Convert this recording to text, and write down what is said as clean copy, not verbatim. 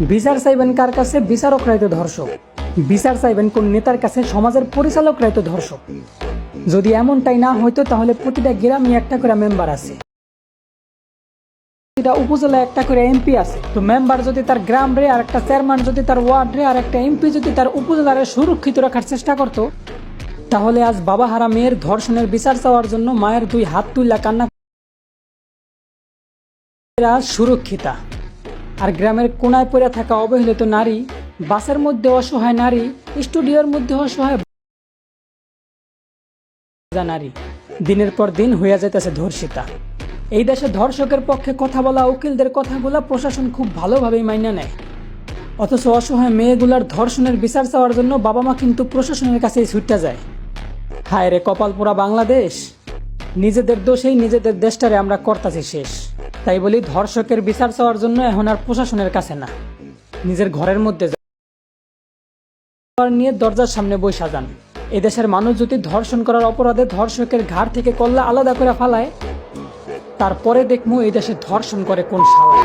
বিচার চাইবেন কার কাছে? বিচারকরাই তো ধর্ষক। বিচার চাইবেন কোন নেতার কাছে? সমাজের পরিচালকরাই তো ধর্ষক। যদি এমনটাই না হইতো তাহলে প্রতিটা গ্রামে একটা করে মেম্বার আছে, প্রতিটা উপজেলায় একটা করে এমপি আছে। তো মেম্বার যদি তার গ্রাম রে, আর একটা চেয়ারম্যান যদি তার ওয়ার্ড রে, আর একটা এমপি যদি তার উপজেলারে সুরক্ষিত রাখার চেষ্টা করত, তাহলে আজ বাবা হারা মেয়ের ধর্ষণের বিচার চাওয়ার জন্য মায়ের দুই হাত তুইলা কান্না সুরক্ষিতা। আর গ্রামের কোনায় পড়ে থাকা অবহেলিত নারী, বাসের মধ্যে অসহায় নারী, স্টুডিওর মধ্যে অসহায় নারী দিনের পর দিন হইয়া যাইতেছে ধর্ষিতা। এই দেশে ধর্ষকের পক্ষে কথা বলা উকিলদের কথাগুলা প্রশাসন খুব ভালোভাবেই মাইনা নেয়, অথচ অসহায় মেয়েগুলার ধর্ষণের বিচার চাওয়ার জন্য বাবা মা কিন্তু প্রশাসনের কাছেই ছুটতে যায়। হায় রে কপাল পোড়া বাংলাদেশ, নিজেদের দোষেই নিজেদের দেশটারে আমরা করতাছি শেষ। তাই বলি, ধর্ষকের বিচার চাওয়ার জন্য এখন আর প্রশাসনের কাছে না, নিজের ঘরের মধ্যে নিয়ে দরজার সামনে বইসা যান। এদেশের মানুষ যদি ধর্ষণ করার অপরাধে ধর্ষকের ঘাড় থেকে কল্লা আলাদা করে ফালায়, তারপরে দেখবো এই দেশে ধর্ষণ করে কোন শালা।